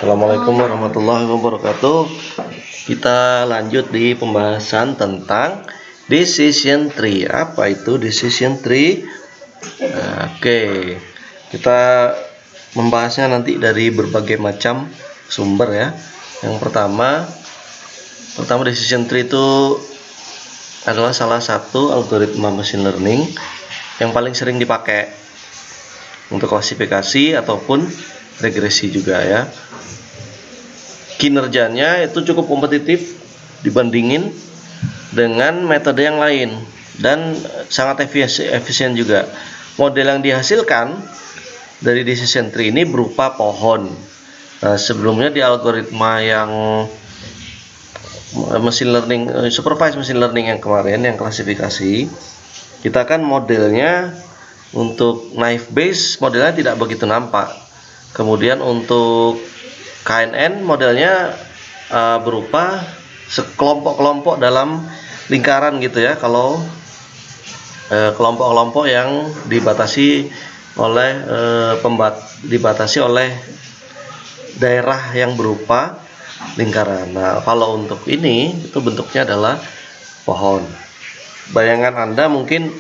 Assalamualaikum warahmatullahi wabarakatuh. Kita lanjut di pembahasan tentang decision tree. Apa itu decision tree? Oke, kita membahasnya nanti dari berbagai macam sumber ya. Yang pertama decision tree itu adalah salah satu algoritma machine learning yang paling sering dipakai untuk klasifikasi ataupun regresi juga ya. Kinerjanya itu cukup kompetitif dibandingin dengan metode yang lain dan sangat efisien juga. Model yang dihasilkan dari decision tree ini berupa pohon. Nah, sebelumnya di algoritma yang machine learning, supervised machine learning yang kemarin yang klasifikasi, kita kan modelnya untuk naive Bayes modelnya tidak begitu nampak. Kemudian untuk KNN modelnya berupa sekelompok-kelompok dalam lingkaran gitu ya. Kalau kelompok-kelompok yang dibatasi oleh daerah yang berupa lingkaran. Nah, kalau untuk ini itu bentuknya adalah pohon. Bayangan Anda mungkin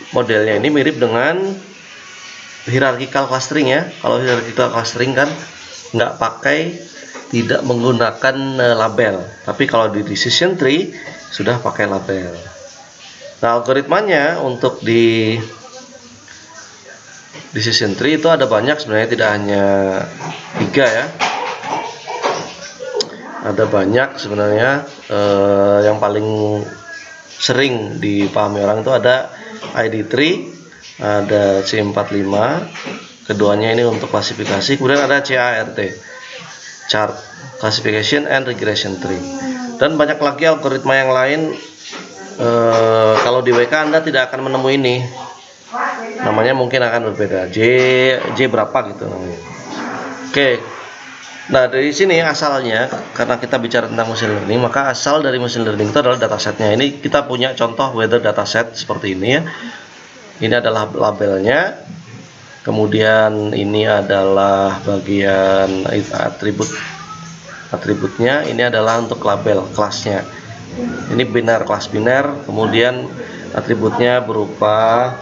modelnya ini mirip dengan hierarchical clustering ya. Kalau hierarchical clustering kan tidak menggunakan label, tapi kalau di decision tree sudah pakai label. Nah, algoritmanya untuk di decision tree itu ada banyak sebenarnya, tidak hanya 3 ya. Ada banyak sebenarnya. Yang paling sering dipahami orang itu ada ID3, ada C45, keduanya ini untuk klasifikasi, kemudian ada CART, Chart Classification and Regression Tree, dan banyak lagi algoritma yang lain. Kalau di WK Anda tidak akan menemui ini, namanya mungkin akan berbeda, J berapa gitu namanya. Oke. Nah, dari sini asalnya, karena kita bicara tentang machine learning, maka asal dari machine learning itu adalah datasetnya. Ini kita punya contoh weather dataset seperti ini ya. Ini adalah labelnya, kemudian ini adalah bagian atributnya, ini adalah untuk label kelasnya. Ini biner, kelas biner, kemudian atributnya berupa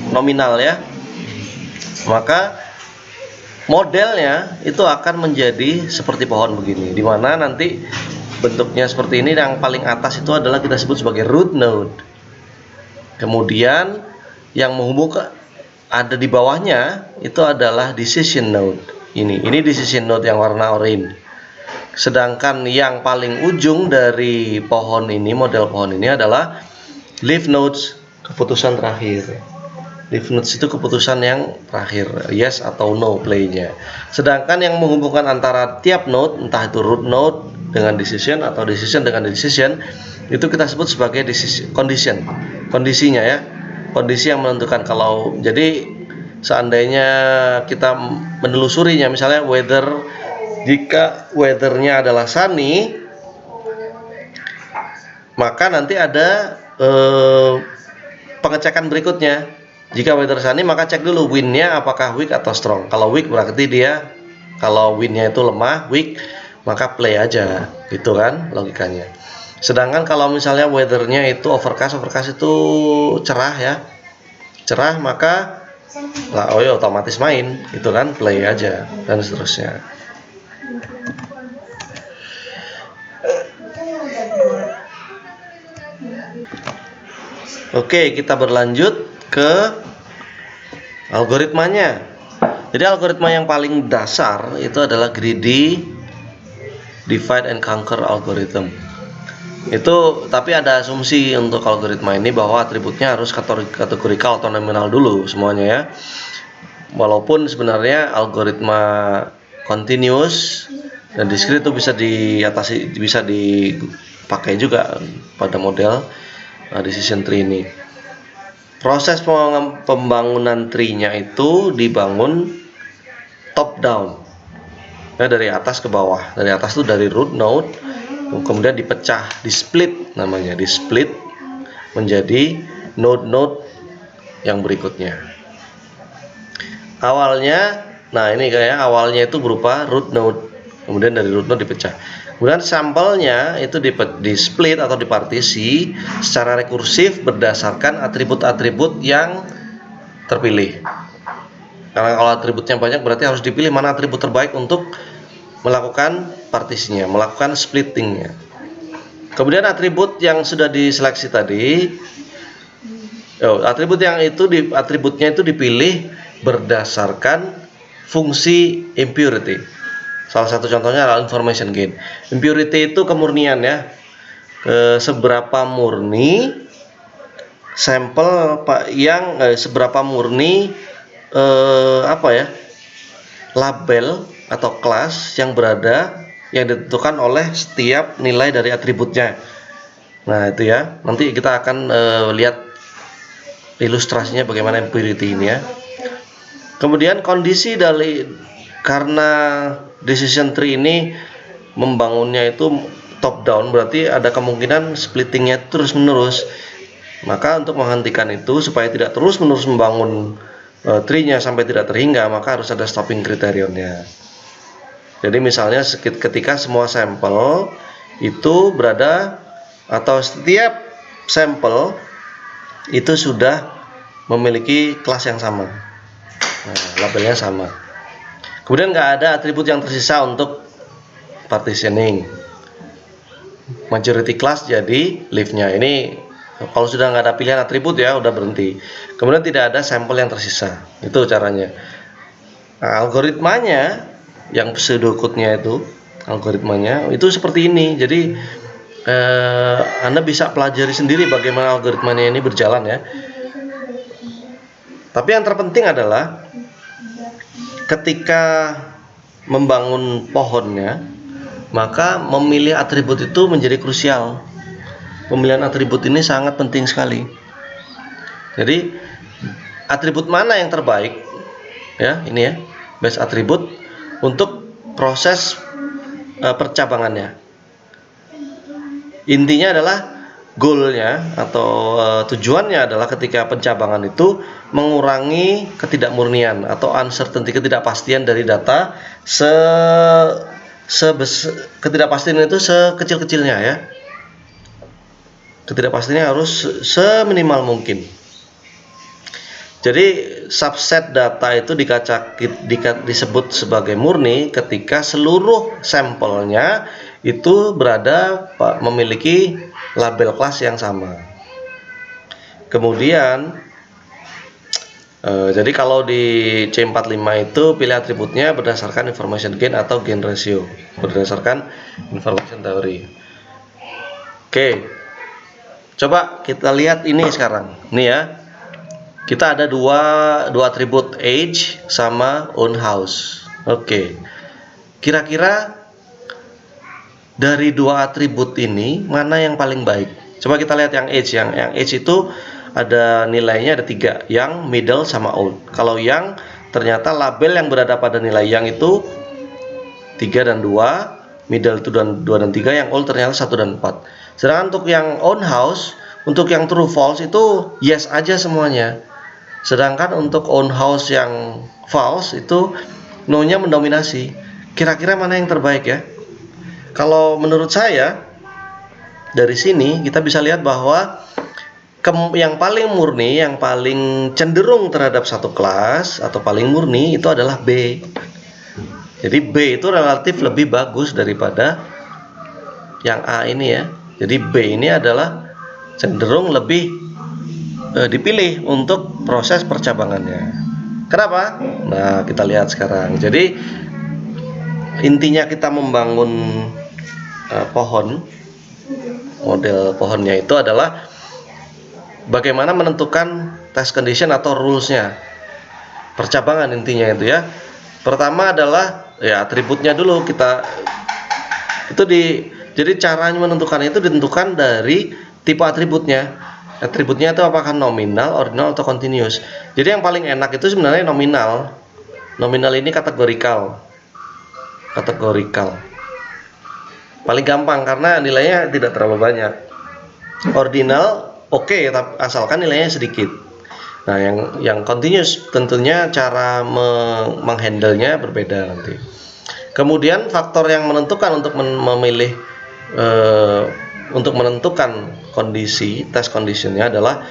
nominal ya. Maka modelnya itu akan menjadi seperti pohon begini, dimana nanti bentuknya seperti ini. Yang paling atas itu adalah kita sebut sebagai root node. Kemudian yang menghubungkan ada di bawahnya itu adalah decision node. Ini decision node yang warna oranye. Sedangkan yang paling ujung dari pohon ini, model pohon ini adalah leaf nodes, keputusan terakhir. Leaf nodes itu keputusan yang terakhir, yes atau no play-nya. Sedangkan yang menghubungkan antara tiap node, entah itu root node dengan decision atau decision dengan decision, itu kita sebut sebagai decision condition. Kondisinya ya, kondisi yang menentukan. Kalau jadi seandainya kita menelusurinya, misalnya jika weathernya adalah sunny, maka nanti ada pengecekan berikutnya. Jika weather sunny, maka cek dulu windnya apakah weak atau strong. Kalau weak berarti kalau windnya itu lemah, weak, maka play aja, gitu kan logikanya. Sedangkan kalau misalnya weathernya itu overcast itu cerah ya, maka otomatis main, itu kan play aja, dan seterusnya. Oke, kita berlanjut ke algoritmanya. Jadi algoritma yang paling dasar itu adalah greedy divide and conquer algorithm. Itu tapi ada asumsi untuk algoritma ini bahwa atributnya harus kategorikal atau nominal dulu semuanya ya. Walaupun sebenarnya algoritma continuous dan discrete itu bisa dipakai juga pada model decision tree ini. Proses pembangunan tree-nya itu dibangun top down ya, dari atas ke bawah. Dari atas itu dari root node, kemudian di-split menjadi node-node yang berikutnya. Awalnya Nah, ini kayak awalnya itu berupa root node, kemudian dari root node dipecah. Kemudian sampelnya itu di split atau dipartisi secara rekursif berdasarkan atribut-atribut yang terpilih. Karena kalau atributnya banyak berarti harus dipilih mana atribut terbaik untuk melakukan partisinya, melakukan splittingnya. Kemudian atribut yang sudah diseleksi tadi, atributnya itu dipilih berdasarkan fungsi impurity. Salah satu contohnya adalah information gain. Impurity itu kemurnian ya. Seberapa murni sampel seberapa murni label atau kelas yang ditentukan oleh setiap nilai dari atributnya. Nah, itu ya. Nanti kita akan lihat ilustrasinya bagaimana impurity ini ya. Kemudian kondisi karena decision tree ini membangunnya itu top down, berarti ada kemungkinan splittingnya terus menerus. Maka untuk menghentikan itu supaya tidak terus menerus membangun tree-nya sampai tidak terhingga, maka harus ada stopping kriterionnya. Jadi misalnya ketika semua sampel itu berada atau setiap sampel itu sudah memiliki kelas yang sama, labelnya sama. Kemudian nggak ada atribut yang tersisa untuk partitioning. Majority class jadi leaf-nya. Ini kalau sudah nggak ada pilihan atribut ya udah berhenti. Kemudian tidak ada sampel yang tersisa. Itu caranya. Nah, algoritmanya yang pseudocode-nya algoritmanya itu seperti ini. Jadi Anda bisa pelajari sendiri bagaimana algoritmanya ini berjalan ya. Tapi yang terpenting adalah ketika membangun pohonnya, maka memilih atribut itu menjadi krusial. Pemilihan atribut ini sangat penting sekali. Jadi atribut mana yang terbaik ya, ini ya, base atribut untuk proses percabangannya. Intinya adalah goalnya atau tujuannya adalah ketika pencabangan itu mengurangi ketidakmurnian atau uncertainty, ketidakpastian dari data. Ketidakpastian itu sekecil-kecilnya ya. Ketidakpastiannya harus seminimal mungkin. Jadi subset data itu disebut sebagai murni ketika seluruh sampelnya itu memiliki label kelas yang sama. Kemudian jadi kalau di C45 itu pilih atributnya berdasarkan information gain atau gain ratio, berdasarkan information theory. Oke, coba kita lihat ini sekarang. Nih ya, kita ada dua atribut age sama own house. Oke, kira-kira dari dua atribut ini mana yang paling baik? Coba kita lihat yang age. Yang age itu ada nilainya ada 3, yang, middle, sama old. Kalau yang ternyata label yang berada pada nilai yang itu 3 dan 2, middle itu 2 dan 3, yang old ternyata 1 dan 4. Sedangkan untuk yang own house, untuk yang true false itu yes aja semuanya. Sedangkan untuk own house yang false itu no-nya mendominasi. Kira-kira mana yang terbaik ya? Kalau menurut saya dari sini kita bisa lihat bahwa yang paling murni, yang paling cenderung terhadap satu kelas atau paling murni itu adalah B. Jadi B itu relatif lebih bagus daripada yang A ini ya. Jadi B ini adalah cenderung lebih dipilih untuk proses percabangannya. Kenapa? Nah, kita lihat sekarang. Jadi intinya kita membangun pohon, model pohonnya itu adalah bagaimana menentukan test condition atau rules-nya, percabangan intinya itu ya. Pertama adalah ya atributnya dulu jadi caranya menentukan itu ditentukan dari tipe atributnya. Atributnya itu apakah nominal, ordinal, atau continuous. Jadi yang paling enak itu sebenarnya nominal. Nominal ini kategorikal. Paling gampang karena nilainya tidak terlalu banyak. Ordinal oke, asalkan nilainya sedikit. Nah, yang continuous tentunya cara menghandle-nya berbeda nanti. Kemudian faktor yang menentukan untuk memilih untuk menentukan kondisi test conditionnya adalah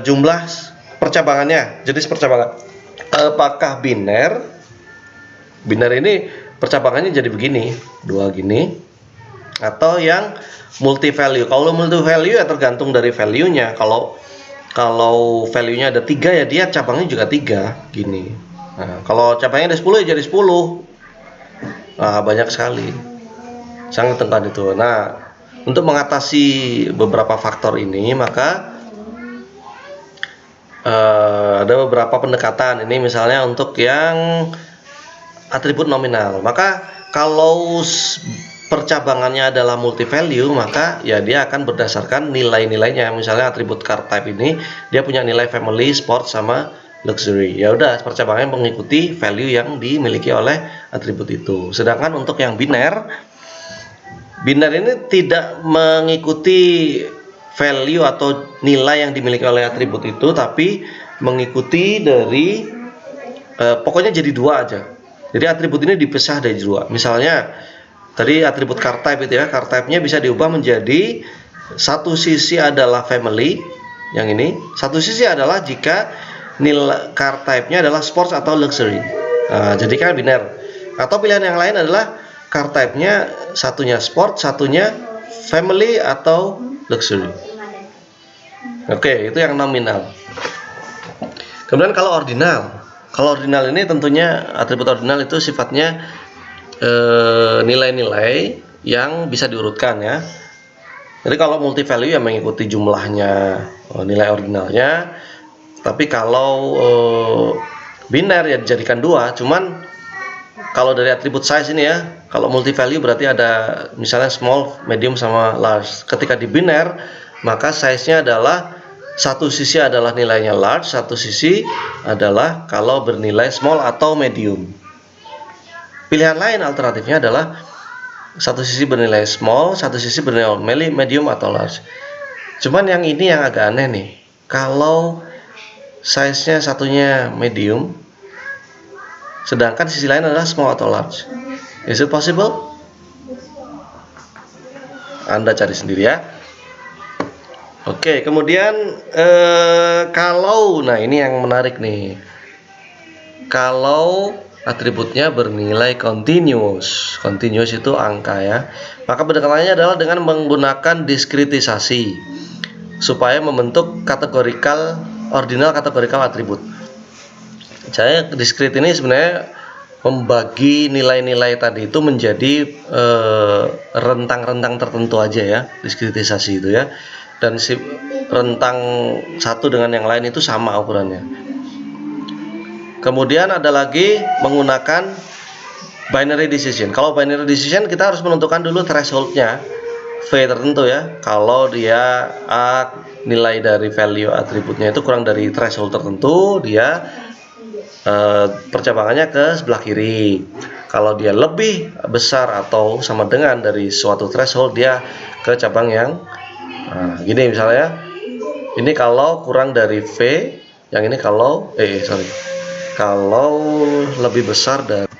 jumlah percabangannya, jenis percabangan. Apakah biner? Biner ini percabangannya jadi begini, dua gini, atau yang multi value. Kalau multi value ya tergantung dari value-nya. Kalau value-nya ada 3 ya dia cabangnya juga 3 gini. Nah, kalau cabangnya ada 10 ya jadi 10. Nah, banyak sekali. Sangat tentang itu. Nah, untuk mengatasi beberapa faktor ini maka ada beberapa pendekatan. Ini misalnya untuk yang atribut nominal. Maka kalau percabangannya adalah multi value, maka ya dia akan berdasarkan nilai-nilainya. Misalnya atribut car type ini dia punya nilai family, sport, sama luxury. Ya udah, percabangannya mengikuti value yang dimiliki oleh atribut itu. Sedangkan untuk yang biner ini tidak mengikuti value atau nilai yang dimiliki oleh atribut itu, tapi mengikuti dari pokoknya jadi dua aja. Jadi atribut ini dipisah dari dua. Misalnya tadi atribut car type itu ya, car type-nya bisa diubah menjadi satu sisi adalah family, yang ini, satu sisi adalah jika nilai car type-nya adalah sports atau luxury. Nah, jadi kan biner. Atau pilihan yang lain adalah car type-nya satunya sport, satunya family atau luxury. Oke, itu yang nominal. Kemudian kalau ordinal ini tentunya atribut ordinal itu sifatnya nilai-nilai yang bisa diurutkan ya. Jadi kalau multi value ya mengikuti jumlahnya nilai ordinalnya. Tapi kalau biner ya dijadikan dua. Cuman kalau dari atribut size ini ya, kalau multi value berarti ada misalnya small, medium, sama large. Ketika di biner maka size-nya adalah satu sisi adalah nilainya large, satu sisi adalah kalau bernilai small atau medium. Pilihan lain alternatifnya adalah satu sisi bernilai small, satu sisi bernilai medium atau large. Cuman yang ini yang agak aneh nih. Kalau size-nya satunya medium, sedangkan sisi lain adalah small atau large. Is it possible? Anda cari sendiri ya. Oke, kemudian kalau, nah ini yang menarik nih. Kalau atributnya bernilai continuous itu angka ya, maka pendekatannya adalah dengan menggunakan diskritisasi supaya membentuk ordinal kategorikal atribut. Saya diskrit ini sebenarnya membagi nilai-nilai tadi itu menjadi rentang-rentang tertentu aja ya, diskritisasi itu ya. Dan si rentang satu dengan yang lain itu sama ukurannya. Kemudian ada lagi menggunakan binary decision. Kalau binary decision kita harus menentukan dulu thresholdnya V tertentu ya. Kalau dia nilai dari value atributnya itu kurang dari threshold tertentu, dia percabangannya ke sebelah kiri. Kalau dia lebih besar atau sama dengan dari suatu threshold, dia ke cabang yang gini misalnya. Ini kalau kurang dari V, yang ini kalau lebih besar dari.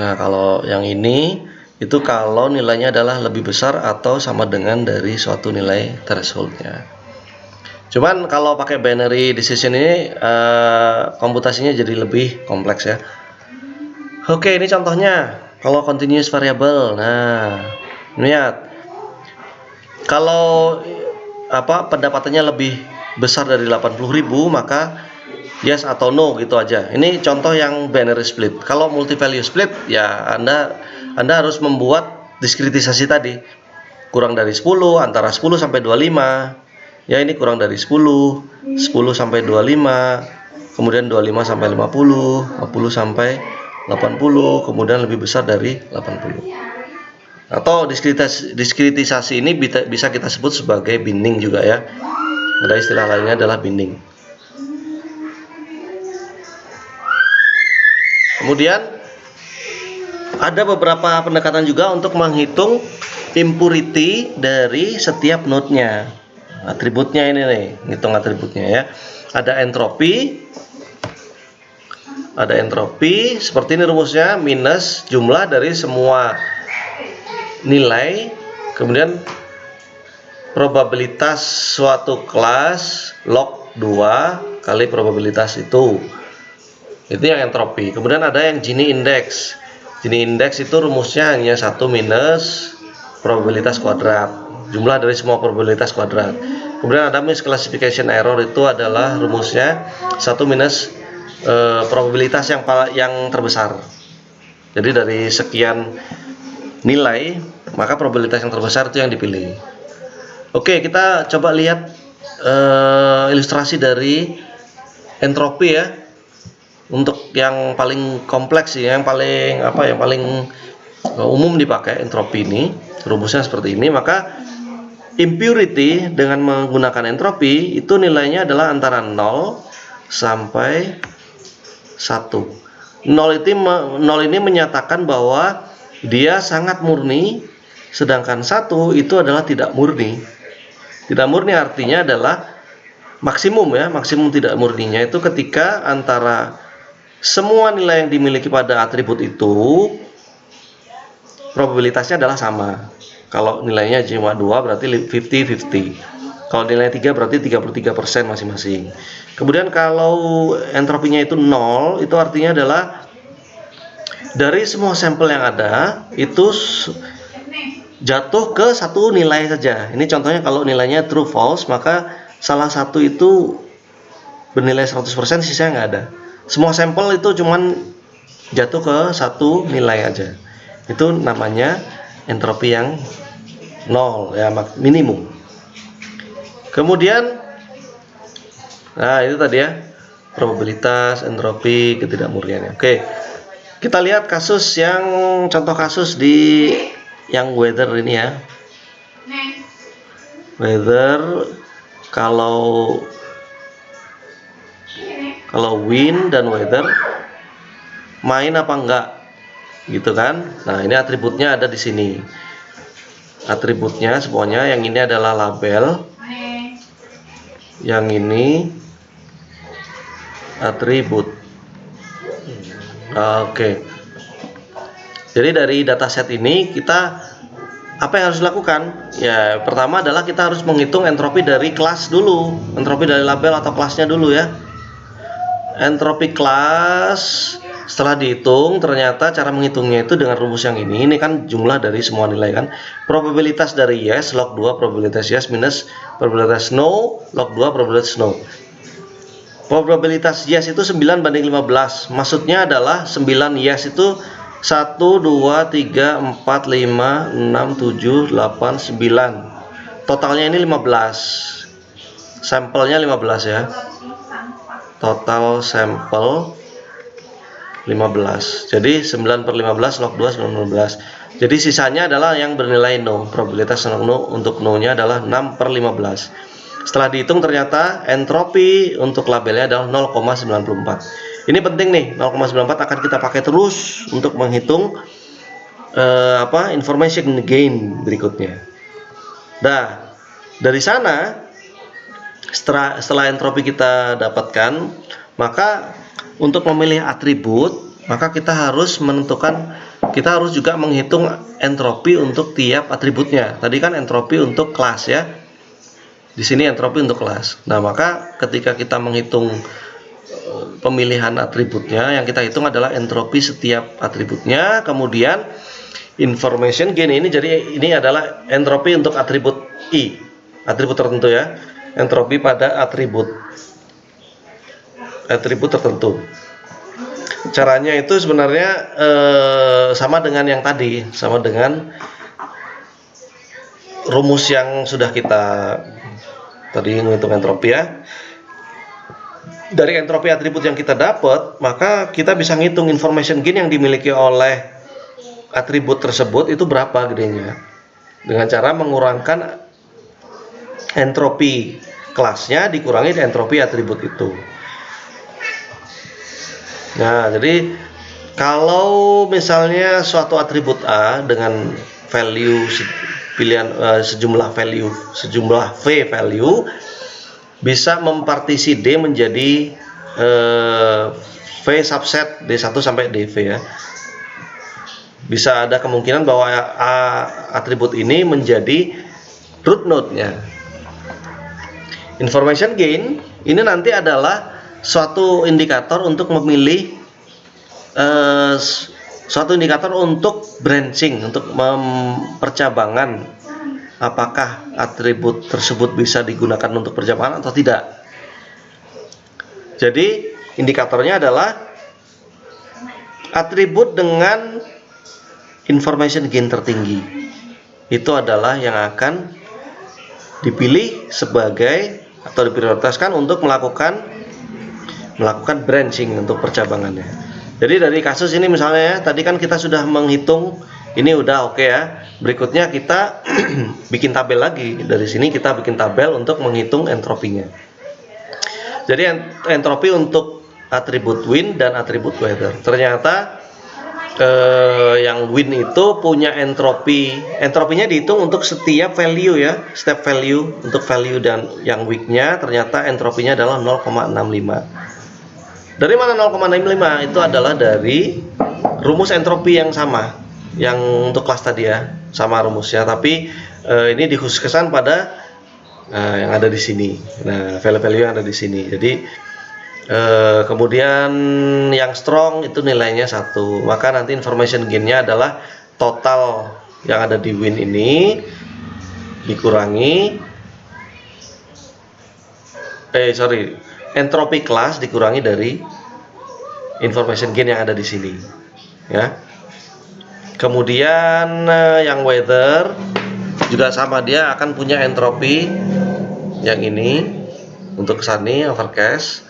Nah, kalau yang ini itu kalau nilainya adalah lebih besar atau sama dengan dari suatu nilai thresholdnya. Cuman kalau pakai binary decision ini komputasinya jadi lebih kompleks ya. Oke, ini contohnya kalau continuous variable. Nah, lihat. Kalau pendapatannya lebih besar dari 80.000 maka yes atau no gitu aja. Ini contoh yang binary split. Kalau multi value split ya Anda harus membuat diskritisasi tadi. Kurang dari 10, antara 10 sampai 25. Ya ini kurang dari 10 sampai 25, kemudian 25 sampai 50, 50 sampai 80, kemudian lebih besar dari 80. Atau diskritisasi ini bisa kita sebut sebagai binding juga ya. Ada istilah lainnya adalah binding. Kemudian ada beberapa pendekatan juga untuk menghitung impurity dari setiap node-nya. atributnya ini nih, hitung atributnya ya. Ada entropi seperti ini rumusnya, minus jumlah dari semua nilai, kemudian probabilitas suatu kelas log 2 kali probabilitas itu yang entropi. Kemudian ada yang Gini index. Gini index itu rumusnya hanya 1 minus probabilitas kuadrat, jumlah dari semua probabilitas kuadrat. Kemudian ada misclassification error, itu adalah rumusnya 1 minus probabilitas yang terbesar. Jadi dari sekian nilai, maka probabilitas yang terbesar itu yang dipilih. Oke, kita coba lihat ilustrasi dari entropi ya. Untuk yang paling kompleks ya, yang paling umum dipakai entropi ini, rumusnya seperti ini. Maka impurity dengan menggunakan entropi itu nilainya adalah antara 0 sampai 1. 0 ini menyatakan bahwa dia sangat murni, sedangkan 1 itu adalah tidak murni. Tidak murni artinya adalah maksimum ya, maksimum tidak murninya itu ketika antara semua nilai yang dimiliki pada atribut itu probabilitasnya adalah sama. Kalau nilainya cuma 2 berarti 50-50. Kalau nilai 3 berarti 33% masing-masing. Kemudian kalau entropinya itu 0, itu artinya adalah dari semua sampel yang ada itu jatuh ke satu nilai saja. Ini contohnya kalau nilainya true false, maka salah satu itu bernilai 100%, sisanya nggak ada. Semua sampel itu cuman jatuh ke satu nilai aja. Itu namanya entropi yang 0 ya, minimum. Kemudian nah itu tadi ya, probabilitas, entropi, ketidakmurniannya. Oke. Kita lihat kasus yang contoh kasus di yang weather ini ya. Weather kalau wind dan weather main apa enggak gitu kan. Nah, ini atributnya ada di sini. Atributnya semuanya, yang ini adalah label. Yang ini atribut. Oke. Jadi dari dataset ini kita apa yang harus dilakukan? Ya, pertama adalah kita harus menghitung entropi dari kelas dulu. Entropi dari label atau kelasnya dulu ya. Entropi kelas setelah dihitung, ternyata cara menghitungnya itu dengan rumus yang ini. Ini kan jumlah dari semua nilai kan. Probabilitas dari yes log 2 probabilitas yes minus probabilitas no log 2 probabilitas no. Probabilitas yes itu 9:15. Maksudnya adalah 9 yes itu 1, 2, 3, 4, 5, 6, 7, 8, 9. Totalnya ini 15. Sampelnya 15 ya. Total sampel 15. Jadi 9/15 log 2 9/15. Jadi sisanya adalah yang bernilai no. Probabilitas no untuk no-nya adalah 6/15. Setelah dihitung ternyata entropi untuk labelnya adalah 0,94. Ini penting nih, 0,94 akan kita pakai terus untuk menghitung information gain berikutnya. Nah, dari sana setelah entropi kita dapatkan, maka untuk memilih atribut, maka kita harus juga menghitung entropi untuk tiap atributnya. Tadi kan entropi untuk kelas ya. Di sini entropi untuk kelas. Nah, maka ketika kita menghitung pemilihan atributnya, yang kita hitung adalah entropi setiap atributnya. Kemudian information gain ini, jadi ini adalah entropi untuk atribut I, atribut tertentu ya. Entropi pada atribut tertentu. Caranya itu sebenarnya sama dengan yang tadi, sama dengan rumus yang sudah kita tadi menghitung entropi ya. Dari entropi atribut yang kita dapat, maka kita bisa ngitung information gain yang dimiliki oleh atribut tersebut itu berapa gedenya, dengan cara mengurangkan entropi kelasnya dikurangi entropi atribut itu. Nah, jadi kalau misalnya suatu atribut A dengan value pilihan sejumlah V value bisa mempartisi D menjadi V subset D1 sampai DV ya. Bisa ada kemungkinan bahwa atribut ini menjadi root node-nya. Information gain ini nanti adalah suatu indikator untuk memilih suatu indikator untuk branching, untuk percabangan, apakah atribut tersebut bisa digunakan untuk percabangan atau tidak. Jadi indikatornya adalah atribut dengan information gain tertinggi. Itu adalah yang akan dipilih sebagai atau diprioritaskan untuk melakukan branching untuk percabangannya. Jadi dari kasus ini misalnya ya, tadi kan kita sudah menghitung, ini udah oke ya. Berikutnya kita bikin tabel lagi. Dari sini kita bikin tabel untuk menghitung entropinya. Jadi entropi untuk atribut win dan atribut weather. Ternyata yang win itu punya entropinya dihitung untuk setiap value ya, setiap value untuk value, dan yang weaknya ternyata entropinya adalah 0,65. Dari mana 0,65? Itu adalah dari rumus entropi yang sama, yang untuk kelas tadi ya, sama rumusnya, tapi ini dikhususkan pada yang ada di sini. Nah, value-value yang ada di sini. Jadi kemudian yang strong itu nilainya 1. Maka nanti information gain-nya adalah total yang ada di win ini dikurangi entropi kelas dikurangi dari information gain yang ada di sini ya. Kemudian yang weather juga sama, dia akan punya entropi yang ini untuk sunny, overcast,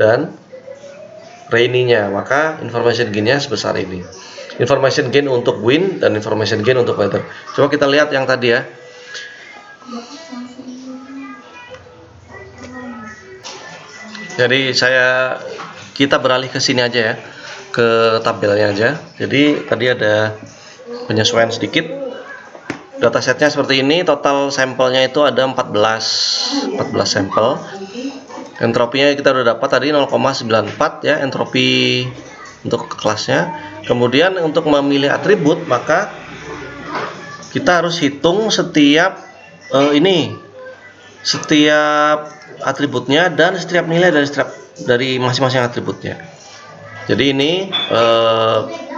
dan rainy-nya. Maka information gain-nya sebesar ini. Information gain untuk wind dan information gain untuk weather. Coba kita lihat yang tadi ya. Jadi kita beralih ke sini aja ya, ke tabelnya aja. Jadi tadi ada penyesuaian sedikit. Datasetnya seperti ini. Total sampelnya itu ada 14 sampel. Entropinya kita udah dapat tadi 0,94 ya, entropi untuk kelasnya. Kemudian untuk memilih atribut, maka kita harus hitung setiap setiap atributnya dan setiap nilai dari masing-masing atributnya. Jadi ini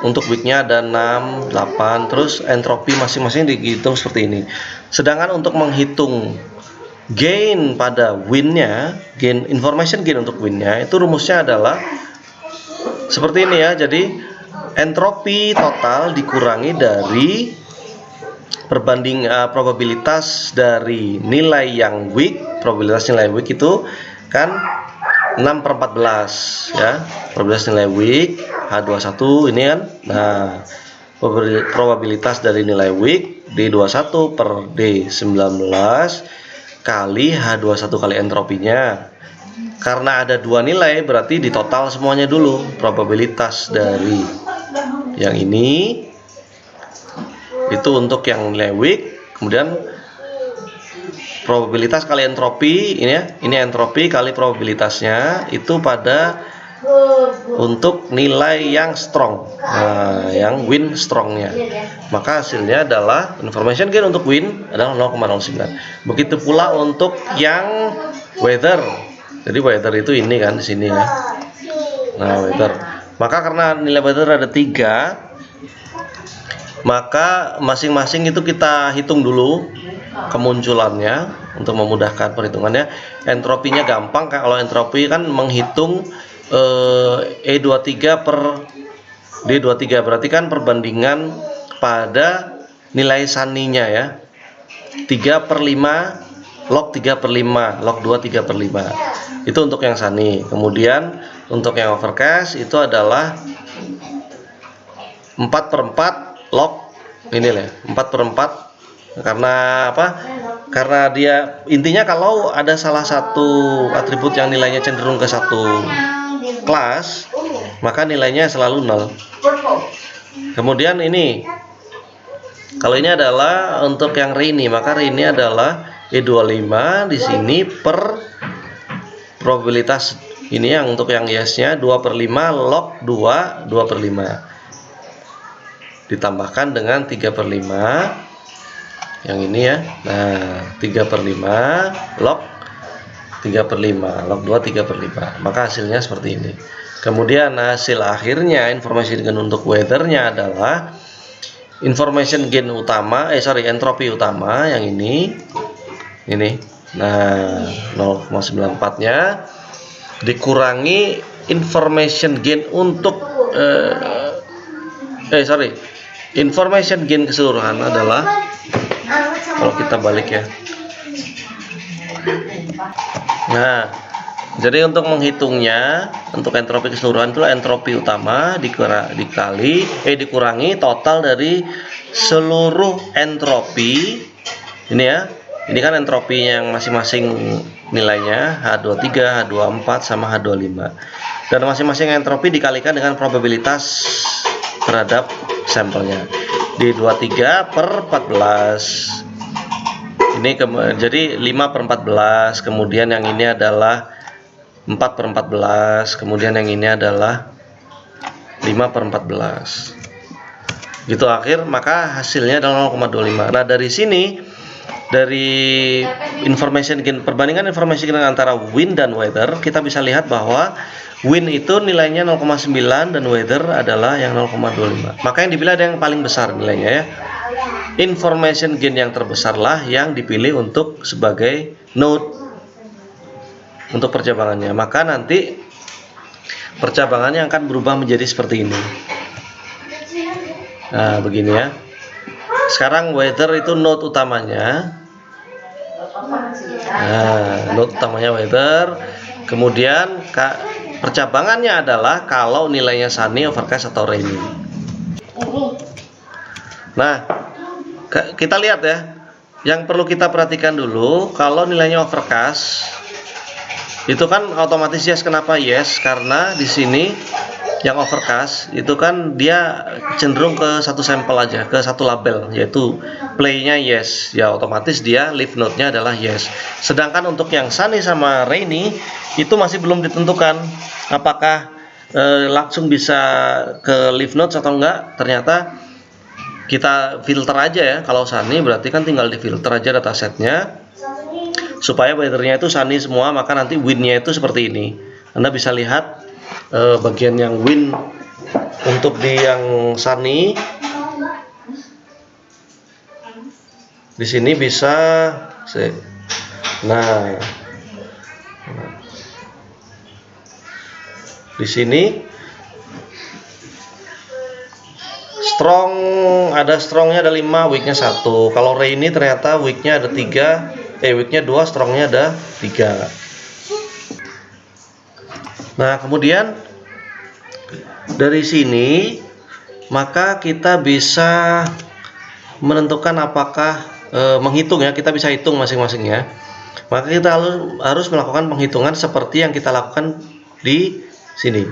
untuk weaknya ada 6, 8, terus entropi masing-masing dihitung seperti ini. Sedangkan untuk menghitung gain pada win-nya, information gain untuk win-nya, itu rumusnya adalah seperti ini ya. Jadi entropi total dikurangi dari perbanding probabilitas dari nilai yang weak. Probabilitas nilai weak itu kan 6/14 ya, probabilitas nilai weak H21 ini kan. Nah, probabilitas dari nilai weak D21 per D19 kali H21 kali entropinya. Karena ada dua nilai, berarti ditotal semuanya dulu. Probabilitas dari yang ini itu untuk yang nilai weak, kemudian probabilitas kali entropi ini ya, ini entropi kali probabilitasnya itu pada untuk nilai yang strong, yang win strongnya. Maka hasilnya adalah information gain untuk win adalah 0,09. Begitu pula untuk yang weather. Jadi weather itu ini kan di sini ya. Nah, weather. Maka karena nilai weather ada 3, maka masing-masing itu kita hitung dulu kemunculannya untuk memudahkan perhitungannya. Entropinya gampang, kalau entropi kan menghitung E23 per D23, berarti kan perbandingan pada nilai sunny-nya ya, 3/5 log 3/5 log 2 3/5 itu untuk yang sunny. Kemudian untuk yang overcast itu adalah 4/4 log ini lah, 4/4. Karena apa? Karena dia intinya kalau ada salah satu atribut yang nilainya cenderung ke satu kelas, maka nilainya selalu 0. Kemudian ini Kalau ini adalah untuk yang Rainy, maka Rainy adalah E25 di sini per probabilitas ini yang untuk yang yes-nya 2/5 log 2 2/5 ditambahkan dengan 3/5 yang ini ya. Nah, 3/5 log 3/5 log 2 3/5, maka hasilnya seperti ini. Kemudian hasil akhirnya information gain untuk weathernya adalah information gain utama, entropi utama yang ini. Nah, 0,94 nya dikurangi information gain untuk information gain keseluruhan adalah, kalau kita balik ya. Nah, jadi untuk menghitungnya, untuk entropi keseluruhan itu entropi utama dikurangi total dari seluruh entropi ini ya. Ini kan entropinya yang masing-masing nilainya H23, H24 sama H25. Dan masing-masing entropi dikalikan dengan probabilitas terhadap sampelnya. Di 23 per 14. Ini jadi 5/14, kemudian yang ini adalah 4/14, kemudian yang ini adalah 5/14. Gitu akhir, maka hasilnya adalah 0,25. Nah, dari sini, dari information gain, perbandingan informasi gain antara wind dan weather, kita bisa lihat bahwa wind itu nilainya 0,9 dan weather adalah yang 0,25. Maka yang dipilih ada yang paling besar nilainya ya. Information gain yang terbesarlah yang dipilih untuk sebagai node untuk percabangannya. Maka nanti percabangannya akan berubah menjadi seperti ini. Nah, begini ya. Sekarang weather itu node utamanya. Nah, node utamanya weather. Kemudian percabangannya adalah kalau nilainya sunny, overcast atau rainy. Nah, kita lihat ya. Yang perlu kita perhatikan dulu, kalau nilainya overcast itu kan otomatis yes. Kenapa yes? Karena di sini yang overcast itu kan dia cenderung ke satu sampel aja, ke satu label, yaitu play-nya yes. Ya otomatis dia leaf node-nya adalah yes. Sedangkan untuk yang sunny sama rainy itu masih belum ditentukan apakah langsung bisa ke leaf nodes atau enggak. Ternyata kita filter aja ya. Kalau sunny berarti kan tinggal difilter aja datasetnya supaya weathernya itu sunny semua, maka nanti wind-nya itu seperti ini. Anda bisa lihat bagian yang wind untuk di yang sunny di sini bisa di sini strong, ada strongnya ada 5, weaknya 1. Kalau rainy ternyata weaknya ada 3, weaknya 2, strongnya ada 3. Nah, kemudian dari sini maka kita bisa menentukan apakah menghitung ya, kita bisa hitung masing-masingnya. Maka kita harus melakukan penghitungan seperti yang kita lakukan di sini.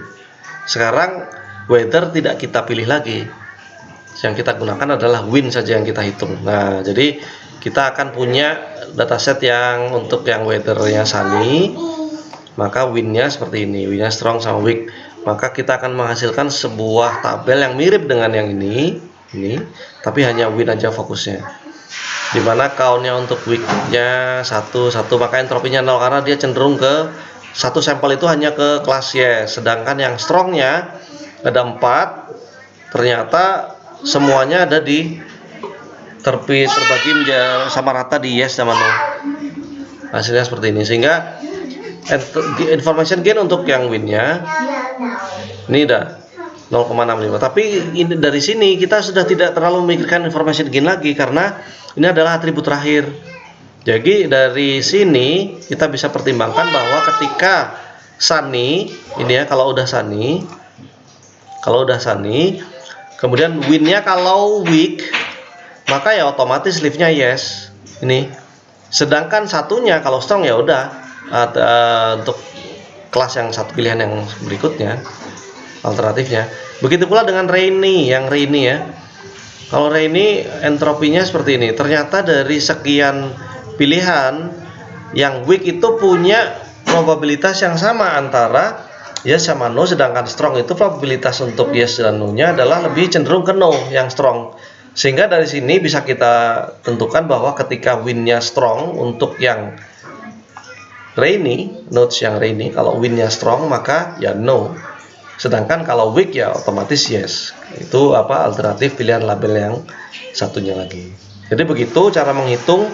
Sekarang weather tidak kita pilih lagi. Yang kita gunakan adalah wind saja yang kita hitung. Nah, jadi kita akan punya dataset yang untuk yang weathernya sunny, maka windnya seperti ini, windnya strong sama weak. Maka kita akan menghasilkan sebuah tabel yang mirip dengan yang ini, tapi hanya wind aja fokusnya. Dimana countnya untuk weaknya 1, maka entropinya 0 karena dia cenderung ke satu sampel itu hanya ke kelas yes. Sedangkan yang strongnya ada 4, ternyata semuanya ada di terbagi sama rata di yes sama no. Hasilnya seperti ini, sehingga information gain untuk yang win-nya ini udah 0,65. Tapi ini dari sini kita sudah tidak terlalu memikirkan information gain lagi karena ini adalah atribut terakhir. Jadi dari sini kita bisa pertimbangkan bahwa ketika sunny ini ya, kalau udah sunny, kemudian win-nya kalau weak, maka ya otomatis leaf-nya yes. Ini. Sedangkan satunya kalau strong ya udah untuk kelas yang satu pilihan yang berikutnya alternatifnya. Begitu pula dengan rainy, yang rainy ya. Kalau Rainy entropinya seperti ini. Ternyata dari sekian pilihan yang weak itu punya probabilitas yang sama antara yes sama no, sedangkan strong itu probabilitas untuk yes dan no-nya adalah lebih cenderung ke no yang strong. Sehingga dari sini bisa kita tentukan bahwa ketika win-nya strong untuk yang Rainy, notes yang Rainy, kalau win-nya strong maka ya no. Sedangkan kalau weak ya otomatis yes. Itu alternatif pilihan label yang satunya lagi. Jadi begitu cara menghitung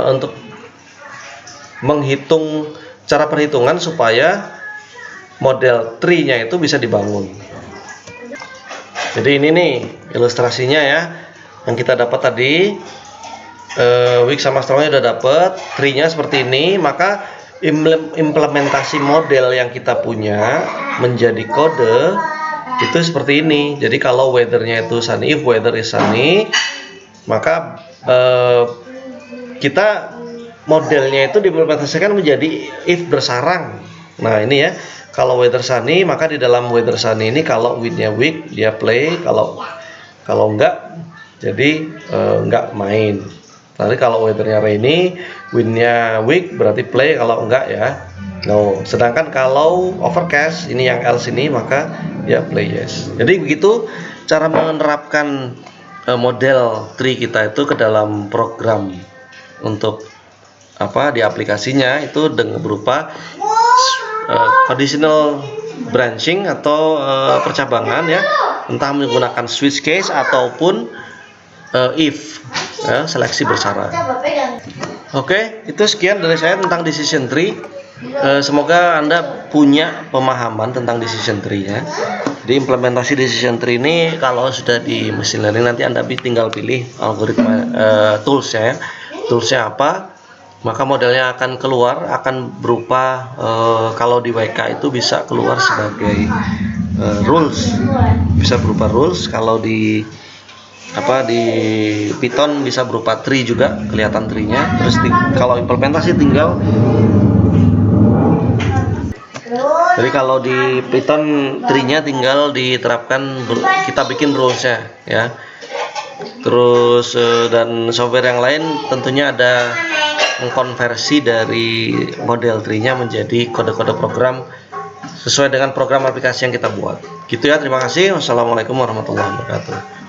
untuk menghitung cara perhitungan supaya model tree-nya itu bisa dibangun. Jadi ini nih ilustrasinya ya, yang kita dapat tadi. Weak sama strongnya udah dapet, tree-nya seperti ini. Maka implementasi model yang kita punya menjadi kode itu seperti ini. Jadi kalau weather-nya itu sunny, if weather is sunny, maka kita modelnya itu diimplementasikan menjadi if bersarang. Nah ini ya, kalau weather sunny, maka di dalam weather sunny ini kalau wind-nya weak dia play, kalau enggak jadi enggak main. Tapi kalau weather-nya rainy, wind-nya weak berarti play, kalau enggak ya no. Sedangkan kalau overcast, ini yang else ini, maka ya play yes. Jadi begitu cara menerapkan model tree kita itu ke dalam program untuk di aplikasinya itu dengan berupa conditional branching atau percabangan ya, entah menggunakan switch case ataupun if ya, seleksi bersarang. Oke, itu sekian dari saya tentang decision tree. Semoga Anda punya pemahaman tentang decision tree-nya. Di implementasi decision tree ini kalau sudah di machine learning nanti Anda tinggal pilih algoritma toolsnya apa, maka modelnya akan keluar, akan berupa kalau di WK itu bisa keluar sebagai rules, bisa berupa rules. Kalau di Python bisa berupa tree juga, kelihatan tree-nya. Terus kalau implementasi tinggal, jadi kalau di Python tree-nya tinggal diterapkan, kita bikin rules-nya ya. Terus dan software yang lain tentunya ada mengkonversi dari model tree-nya menjadi kode-kode program sesuai dengan program aplikasi yang kita buat. Gitu ya, terima kasih. Wassalamualaikum warahmatullahi wabarakatuh.